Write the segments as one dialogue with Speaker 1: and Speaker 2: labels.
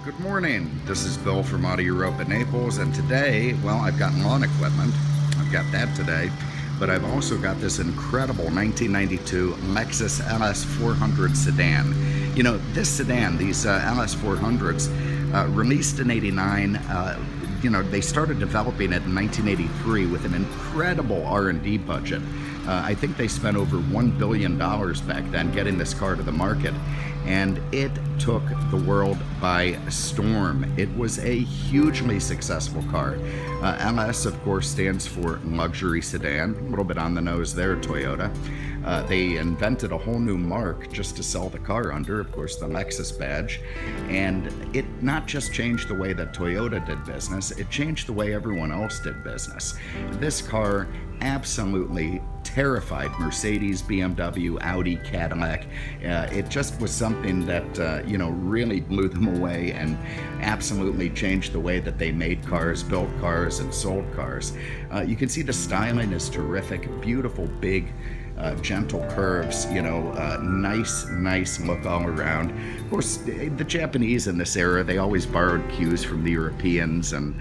Speaker 1: Good morning. This is Bill from Auto Europa Naples, and today, well, I've got lawn equipment. I've got that today, but I've also got this incredible 1992 Lexus LS400 Sedan. You know, this sedan, these LS400s, released in '89. They started developing it in 1983 with an incredible R&D budget. I think they spent over $1 billion back then getting this car to the market, and it took the world by storm. It was a hugely successful car. LS, of course, stands for luxury sedan, a little bit on the nose there, Toyota. They invented a whole new mark just to sell the car under, of course, the Lexus badge. And it not just changed the way that Toyota did business, it changed the way everyone else did business. This car absolutely terrified Mercedes, BMW, Audi, Cadillac. It just was something that, really blew them away and absolutely changed the way that they made cars, built cars, and sold cars. You can see the styling is terrific, beautiful, big, gentle curves, nice look all around. Of course, the Japanese in this era, they always borrowed cues from the Europeans and,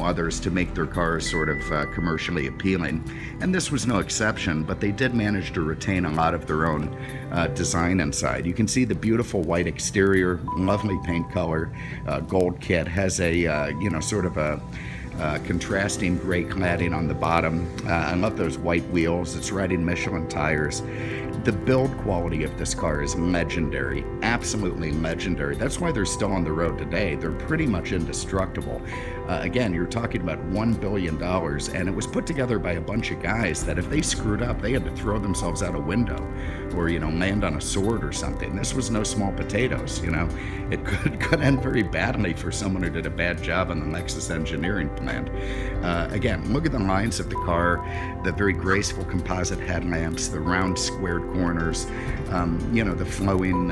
Speaker 1: others to make their cars sort of commercially appealing. And this was no exception, but they did manage to retain a lot of their own design inside. You can see the beautiful white exterior, lovely paint color, gold kit, has a, sort of a contrasting gray cladding on the bottom. I love those white wheels. It's riding Michelin tires. The build quality of this car is legendary, absolutely legendary. That's why they're still on the road today. They're pretty much indestructible. Again, you're talking about $1 billion, and it was put together by a bunch of guys that if they screwed up, they had to throw themselves out a window or, land on a sword or something. This was no small potatoes, It could end very badly for someone who did a bad job on the Lexus engineering plant. Again, look at the lines of the car, the very graceful composite headlamps, the round squared corners, the flowing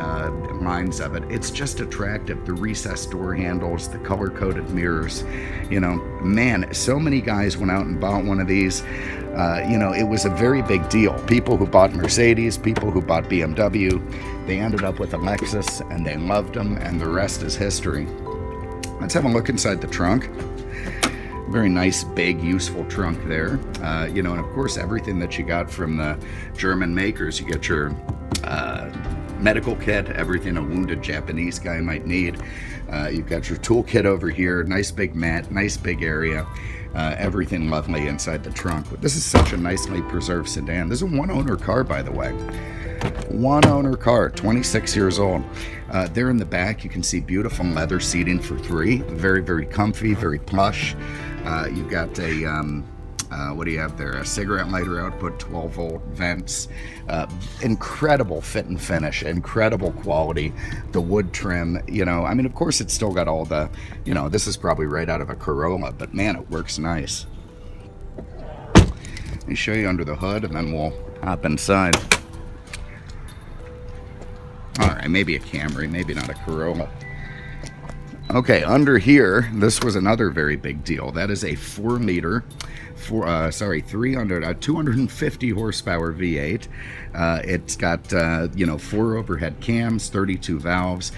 Speaker 1: lines of it. It's just attractive. The recessed door handles, the color-coded mirrors. Man, so many guys went out and bought one of these. It was a very big deal. People who bought Mercedes, people who bought BMW, they ended up with a Lexus, and they loved them, and the rest is history. Let's have a look inside the trunk. Very nice, big, useful trunk there. And of course, everything that you got from the German makers. You get your medical kit, everything a wounded Japanese guy might need. You've got your toolkit over here, nice big mat, nice big area. Everything lovely inside the trunk. But this is such a nicely preserved sedan. This is a one-owner car, by the way. One-owner car, 26 years old. There in the back, you can see beautiful leather seating for three. Very, very comfy, very plush. You've got a, what do you have there? A cigarette lighter output, 12-volt vents. Incredible fit and finish, incredible quality. The wood trim, of course, it's still got all the, this is probably right out of a Corolla, but man, it works nice. Let me show you under the hood, and then we'll hop inside. All right, maybe a Camry, maybe not a Corolla. Okay, under here, this was another very big deal. That is a 4-liter, 250 horsepower V8. It's got, 4 overhead cams, 32 valves.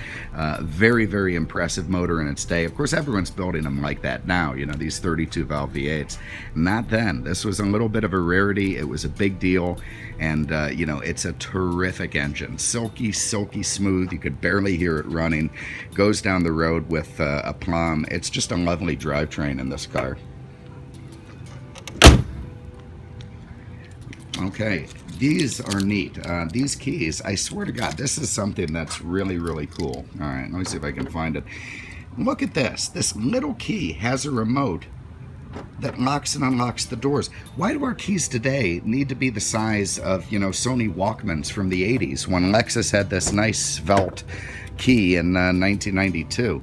Speaker 1: Very, very impressive motor in its day. Of course, everyone's building them like that now, these 32 valve V8s. Not then. This was a little bit of a rarity. It was a big deal. And, it's a terrific engine. Silky, silky smooth. You could barely hear it running. Goes down the road with aplomb. It's just a lovely drivetrain in this car. Okay, these are neat. These keys, I swear to God, this is something that's really, really cool. All right, let me see if I can find it. Look at this. This little key has a remote that locks and unlocks the doors. Why do our keys today need to be the size of, Sony Walkmans from the 80s when Lexus had this nice svelte key in 1992?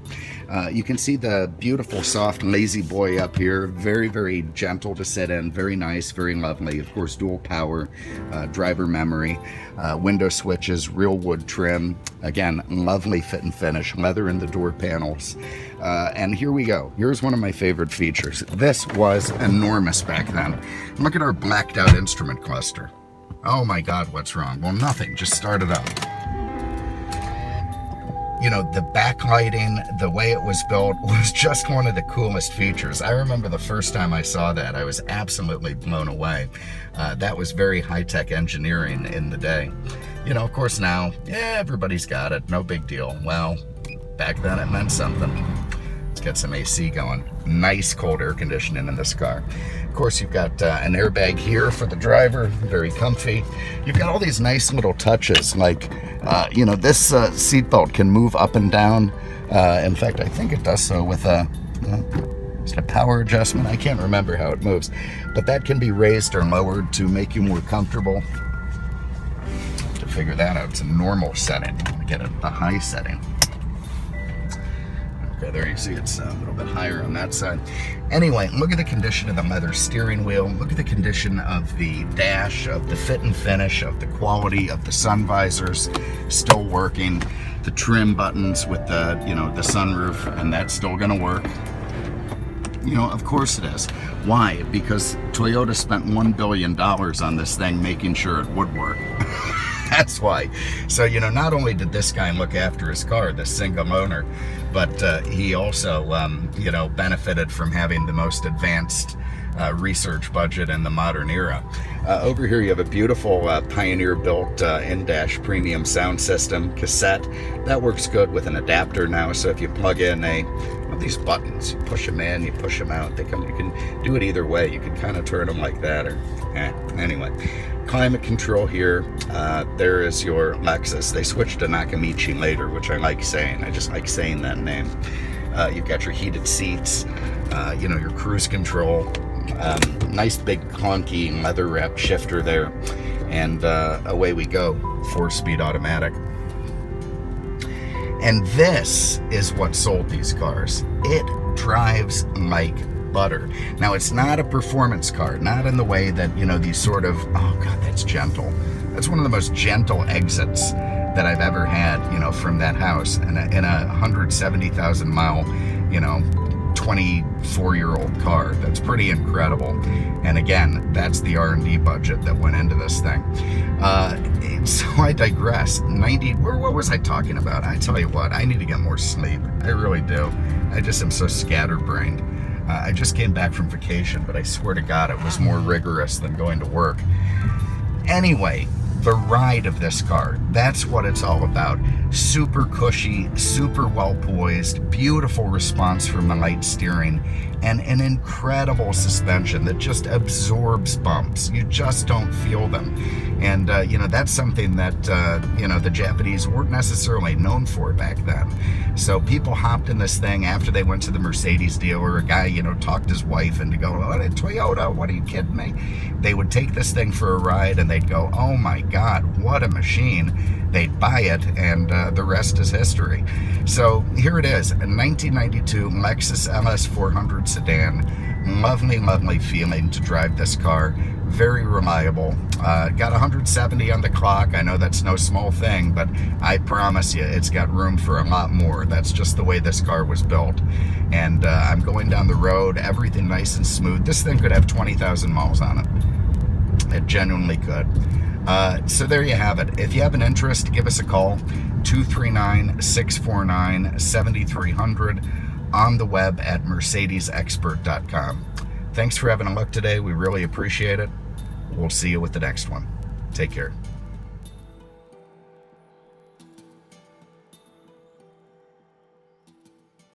Speaker 1: You can see the beautiful, soft, lazy boy up here. Very, very gentle to sit in. Very nice, very lovely. Of course, dual power, driver memory, window switches, real wood trim. Again, lovely fit and finish. Leather in the door panels. And here we go. Here's one of my favorite features. This was enormous back then. Look at our blacked out instrument cluster. Oh my God, what's wrong? Well, nothing. Just start it up. you know, the backlighting, the way it was built was just one of the coolest features. I remember the first time I saw that, I was absolutely blown away. That was very high-tech engineering in the day. You know, of course now, yeah, everybody's got it, no big deal. Well, back then it meant something. Let's get some AC going. Nice cold air conditioning in this car. Of course, you've got an airbag here for the driver, very comfy. You've got all these nice little touches, like, you know, this seatbelt can move up and down. In fact, I think it does so with a power adjustment. I can't remember how it moves, but that can be raised or lowered to make you more comfortable. To figure that out, it's a normal setting. I'm gonna get it a high setting. Okay, there you see it's a little bit higher on that side. Anyway, look at the condition of the leather steering wheel. Look at the condition of the dash, of the fit and finish, of the quality of the sun visors, still working. The trim buttons with the, you know, the sunroof, and that's still gonna work. You know, of course it is. Why? Because Toyota spent $1 billion on this thing making sure it would work. That's why. So, you know, not only did this guy look after his car, the single owner, but he also, you know, benefited from having the most advanced research budget in the modern era. Over here you have a beautiful Pioneer-built in-dash premium sound system, cassette. That works good with an adapter now, so if you plug in these buttons, you push them in, you push them out, you can do it either way. You can kind of turn them like that, or anyway. Climate control here. There is your Lexus. They switched to Nakamichi later, which I like saying. I just like saying that name. You've got your heated seats, you know, your cruise control, nice big clunky leather wrapped shifter there, and away we go, 4-speed automatic. And this is what sold these cars. It drives like butter. Now, it's not a performance car, not in the way that, you know, these sort of, oh God, that's gentle. That's one of the most gentle exits that I've ever had, you know, from that house in a 170,000 mile, you know, 24-year-old car. That's pretty incredible. And again, that's the R&D budget that went into this thing. So I digress. What was I talking about? I tell you what, I need to get more sleep. I really do. I just am so scatterbrained. I just came back from vacation, but I swear to God, it was more rigorous than going to work. Anyway, the ride of this car, that's what it's all about. Super cushy, super well poised, beautiful response from the light steering, and an incredible suspension that just absorbs bumps. You just don't feel them. And, you know, that's something that, you know, the Japanese weren't necessarily known for back then. So people hopped in this thing after they went to the Mercedes dealer. A guy, you know, talked his wife into going, oh, Toyota, what are you kidding me? They would take this thing for a ride and they'd go, oh my God, what a machine. They'd buy it, and the rest is history. So here it is, a 1992 Lexus LS400 Sedan. Lovely, lovely feeling to drive this car. Very reliable. Got 170 on the clock. I know that's no small thing, but I promise you, it's got room for a lot more. That's just the way this car was built. And I'm going down the road, everything nice and smooth. This thing could have 20,000 miles on it. It genuinely could. So there you have it. If you have an interest, give us a call, 239-649-7300, on the web at mercedesexpert.com. Thanks for having a look today. We really appreciate it. We'll see you with the next one. Take care.